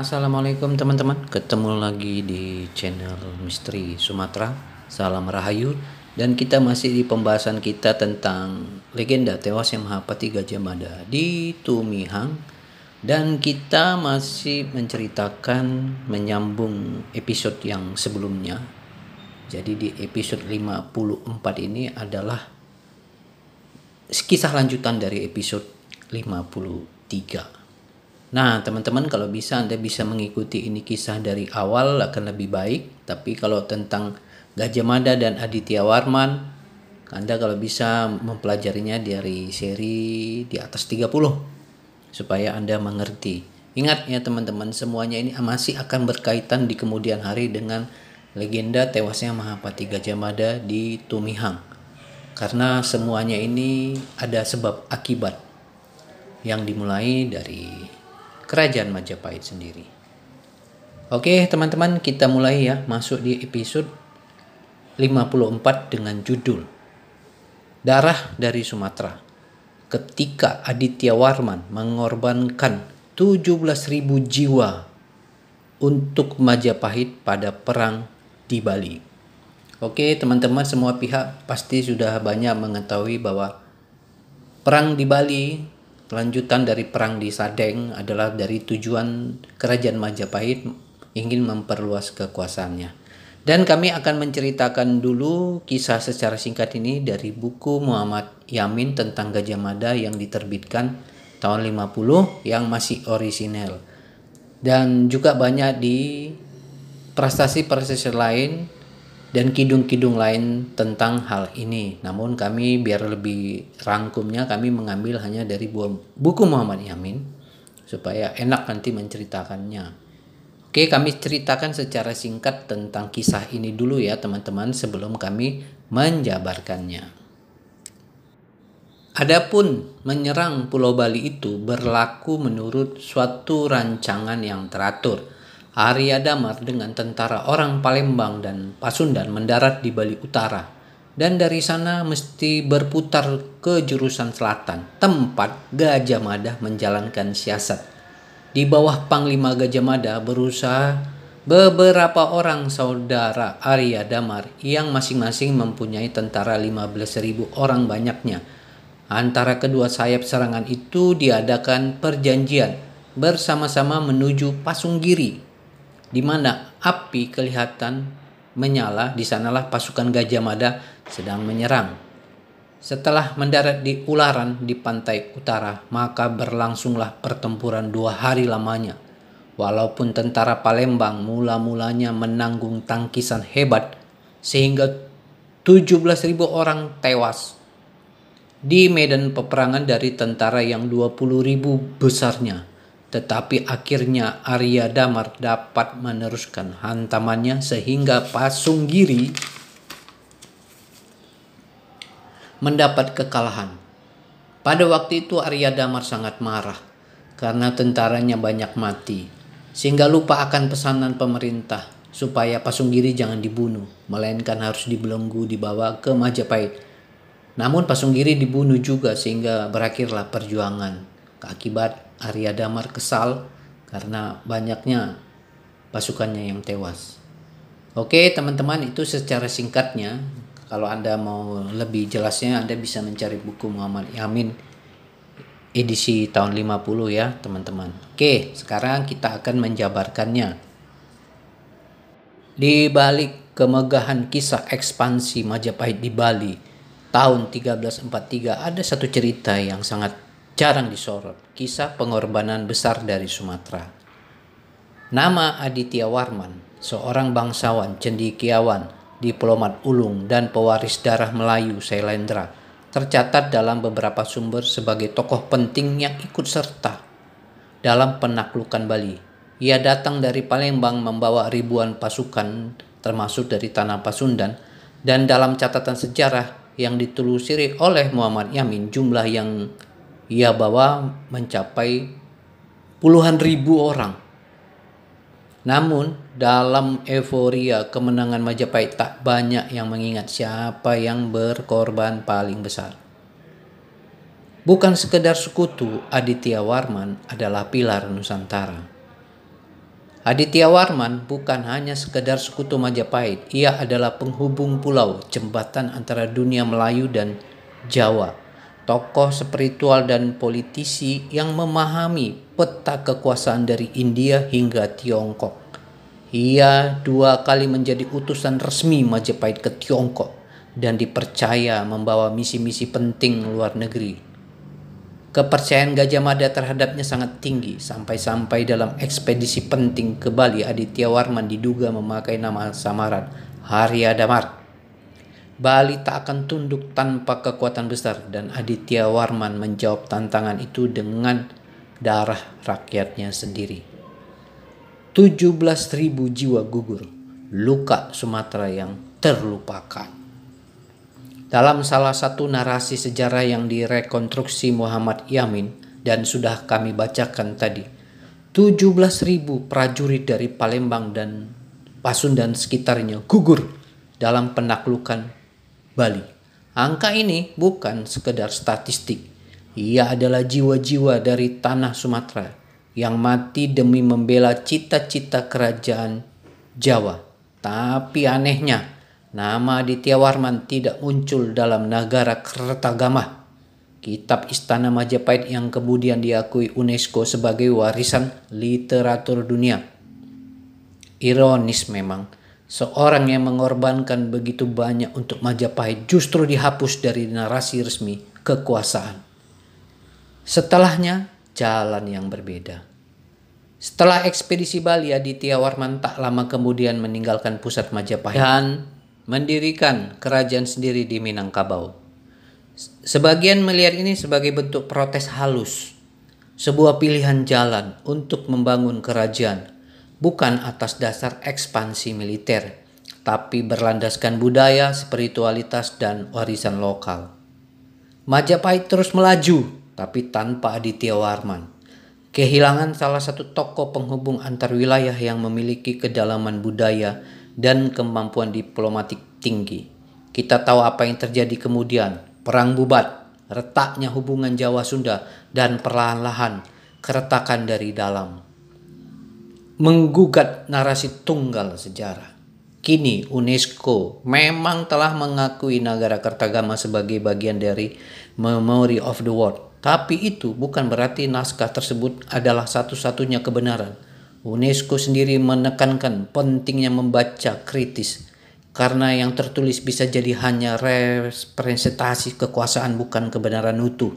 Assalamualaikum teman-teman, ketemu lagi di channel Misteri Sumatera. Salam Rahayu. Dan kita masih di pembahasan kita tentang legenda tewasnya Mahapati Gajah Mada di Tumihang. Dan kita masih menceritakan menyambung episode yang sebelumnya. Jadi di episode 54 ini adalah kisah lanjutan dari episode 53. Nah, teman-teman, kalau bisa Anda bisa mengikuti ini kisah dari awal akan lebih baik. Tapi kalau tentang Gajah Mada dan Aditya Warman, Anda kalau bisa mempelajarinya dari seri di atas 30 supaya Anda mengerti. Ingat ya teman-teman, semuanya ini masih akan berkaitan di kemudian hari dengan legenda tewasnya Mahapati Gajah Mada di Tumihang. Karena semuanya ini ada sebab akibat yang dimulai dari Kerajaan Majapahit sendiri. Oke teman-teman, kita mulai ya, masuk di episode 54 dengan judul Darah dari Sumatera. Ketika Aditya Warman mengorbankan 17.000 jiwa untuk Majapahit pada perang di Bali. Oke teman-teman, semua pihak pasti sudah banyak mengetahui bahwa perang di Bali, lanjutan dari perang di Sadeng, adalah dari tujuan Kerajaan Majapahit ingin memperluas kekuasaannya. Dan kami akan menceritakan dulu kisah secara singkat ini dari buku Muhammad Yamin tentang Gajah Mada yang diterbitkan tahun 50 yang masih orisinal. Dan juga banyak di prestasi-prestasi lain dan kidung-kidung lain tentang hal ini. Namun kami biar lebih rangkumnya, kami mengambil hanya dari buku Muhammad Yamin supaya enak nanti menceritakannya. Oke, kami ceritakan secara singkat tentang kisah ini dulu ya teman-teman sebelum kami menjabarkannya. Adapun menyerang Pulau Bali itu berlaku menurut suatu rancangan yang teratur. Arya Damar dengan tentara orang Palembang dan Pasundan mendarat di Bali Utara, dan dari sana mesti berputar ke jurusan selatan, tempat Gajah Mada menjalankan siasat. Di bawah Panglima Gajah Mada berusaha beberapa orang saudara Arya Damar yang masing-masing mempunyai tentara 15.000 orang banyaknya. Antara kedua sayap serangan itu diadakan perjanjian bersama-sama menuju Pasunggiri, di mana api kelihatan menyala. Di sanalah pasukan Gajah Mada sedang menyerang. Setelah mendarat di Ularan di pantai utara, maka berlangsunglah pertempuran 2 hari lamanya. Walaupun tentara Palembang mula-mulanya menanggung tangkisan hebat sehingga 17.000 orang tewas di medan peperangan dari tentara yang 20.000 besarnya. Tetapi akhirnya Arya Damar dapat meneruskan hantamannya sehingga Pasunggiri mendapat kekalahan. Pada waktu itu Arya Damar sangat marah karena tentaranya banyak mati, sehingga lupa akan pesanan pemerintah supaya Pasunggiri jangan dibunuh, melainkan harus dibelenggu dibawa ke Majapahit. Namun Pasunggiri dibunuh juga sehingga berakhirlah perjuangan. Akibat Arya Damar kesal karena banyaknya pasukannya yang tewas. Oke teman-teman, itu secara singkatnya. Kalau Anda mau lebih jelasnya, Anda bisa mencari buku Muhammad Yamin edisi tahun 50 ya teman-teman. Oke, sekarang kita akan menjabarkannya. Di balik kemegahan kisah ekspansi Majapahit di Bali tahun 1343, ada satu cerita yang sangat jarang disorot, kisah pengorbanan besar dari Sumatera. Nama Aditya Warman, seorang bangsawan cendekiawan, diplomat ulung dan pewaris darah Melayu Sailendra, tercatat dalam beberapa sumber sebagai tokoh penting yang ikut serta dalam penaklukan Bali. Ia datang dari Palembang membawa ribuan pasukan termasuk dari tanah Pasundan, dan dalam catatan sejarah yang ditelusuri oleh Muhammad Yamin, jumlah yang ia bawa mencapai puluhan ribu orang. Namun dalam euforia kemenangan Majapahit tak banyak yang mengingat siapa yang berkorban paling besar. Bukan sekedar sekutu, Aditya Warman adalah pilar Nusantara. Aditya Warman bukan hanya sekedar sekutu Majapahit, ia adalah penghubung pulau, jembatan antara dunia Melayu dan Jawa. Tokoh spiritual dan politisi yang memahami peta kekuasaan dari India hingga Tiongkok. Ia 2 kali menjadi utusan resmi Majapahit ke Tiongkok dan dipercaya membawa misi-misi penting luar negeri. Kepercayaan Gajah Mada terhadapnya sangat tinggi, sampai-sampai dalam ekspedisi penting ke Bali, Aditya Warman diduga memakai nama samaran Arya Damar. Bali tak akan tunduk tanpa kekuatan besar, dan Aditya Warman menjawab tantangan itu dengan darah rakyatnya sendiri. 17.000 jiwa gugur, luka Sumatera yang terlupakan. Dalam salah satu narasi sejarah yang direkonstruksi Muhammad Yamin dan sudah kami bacakan tadi, 17.000 prajurit dari Palembang dan Pasundan sekitarnya gugur dalam penaklukan Bali. Angka ini bukan sekedar statistik, ia adalah jiwa-jiwa dari tanah Sumatera yang mati demi membela cita-cita kerajaan Jawa. Tapi anehnya, nama Aditya Warman tidak muncul dalam Nagara Kertagama, kitab Istana Majapahit yang kemudian diakui UNESCO sebagai warisan literatur dunia. Ironis memang, seorang yang mengorbankan begitu banyak untuk Majapahit justru dihapus dari narasi resmi kekuasaan. Setelahnya, jalan yang berbeda. Setelah ekspedisi Bali, Aditya Warman tak lama kemudian meninggalkan pusat Majapahit dan mendirikan kerajaan sendiri di Minangkabau. Sebagian melihat ini sebagai bentuk protes halus, sebuah pilihan jalan untuk membangun kerajaan, bukan atas dasar ekspansi militer, tapi berlandaskan budaya, spiritualitas, dan warisan lokal. Majapahit terus melaju, tapi tanpa Aditya Warman. Kehilangan salah satu tokoh penghubung antar wilayah yang memiliki kedalaman budaya dan kemampuan diplomatik tinggi. Kita tahu apa yang terjadi kemudian. Perang bubat, retaknya hubungan Jawa Sunda, dan perlahan-lahan keretakan dari dalam. Menggugat narasi tunggal sejarah. Kini UNESCO memang telah mengakui Nagara Kertagama sebagai bagian dari Memory of the World. Tapi itu bukan berarti naskah tersebut adalah satu-satunya kebenaran. UNESCO sendiri menekankan pentingnya membaca kritis, karena yang tertulis bisa jadi hanya representasi kekuasaan, bukan kebenaran utuh.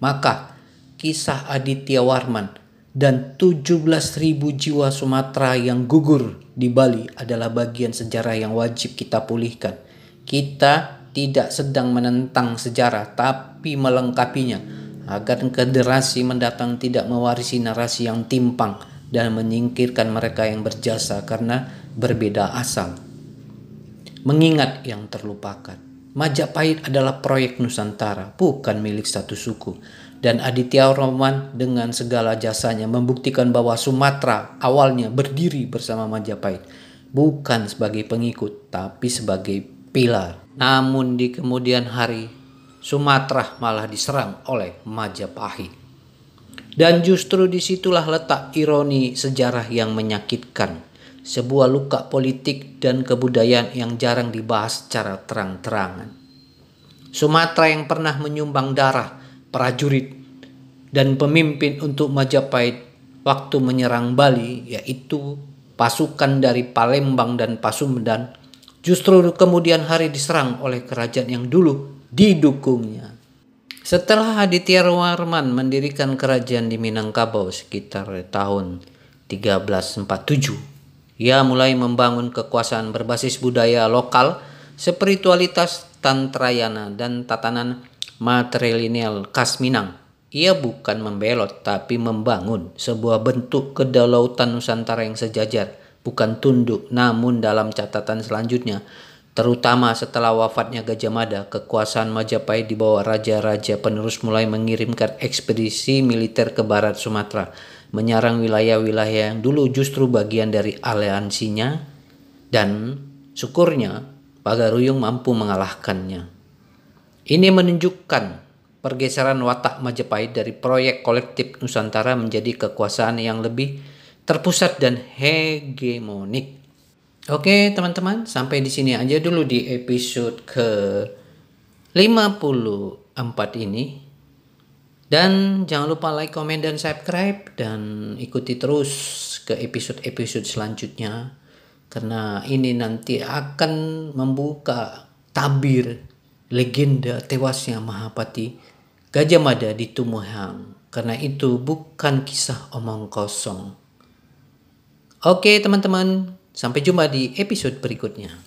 Maka kisah Aditya Warman dan 17.000 jiwa Sumatera yang gugur di Bali adalah bagian sejarah yang wajib kita pulihkan. Kita tidak sedang menentang sejarah, tapi melengkapinya agar generasi mendatang tidak mewarisi narasi yang timpang dan menyingkirkan mereka yang berjasa karena berbeda asal. Mengingat yang terlupakan, Majapahit adalah proyek Nusantara, bukan milik satu suku. Dan Aditya Warman dengan segala jasanya membuktikan bahwa Sumatera awalnya berdiri bersama Majapahit, bukan sebagai pengikut, tapi sebagai pilar. Namun di kemudian hari, Sumatera malah diserang oleh Majapahit. Dan justru disitulah letak ironi sejarah yang menyakitkan. Sebuah luka politik dan kebudayaan yang jarang dibahas secara terang-terangan. Sumatera yang pernah menyumbang darah, prajurit, dan pemimpin untuk Majapahit waktu menyerang Bali, yaitu pasukan dari Palembang dan Pasundan, justru kemudian hari diserang oleh kerajaan yang dulu didukungnya. Setelah Aditya Warman mendirikan kerajaan di Minangkabau sekitar tahun 1347, ia mulai membangun kekuasaan berbasis budaya lokal, spiritualitas Tantrayana, dan tatanan matrilineal khas Minang. Ia bukan membelot, tapi membangun sebuah bentuk kedaulatan Nusantara yang sejajar, bukan tunduk. Namun dalam catatan selanjutnya, terutama setelah wafatnya Gajah Mada, kekuasaan Majapahit di bawah raja-raja penerus mulai mengirimkan ekspedisi militer ke barat Sumatera, menyerang wilayah-wilayah yang dulu justru bagian dari aliansinya, dan syukurnya Pagaruyung mampu mengalahkannya. Ini menunjukkan pergeseran watak Majapahit dari proyek kolektif Nusantara menjadi kekuasaan yang lebih terpusat dan hegemonik. Oke teman-teman, sampai di sini aja dulu di episode ke-54 ini. Dan jangan lupa like, komen, dan subscribe. Dan ikuti terus ke episode-episode selanjutnya. Karena ini nanti akan membuka tabir legenda tewasnya Mahapati Gajah Mada di Tumuhang. Karena itu bukan kisah omong kosong. Oke teman-teman, sampai jumpa di episode berikutnya.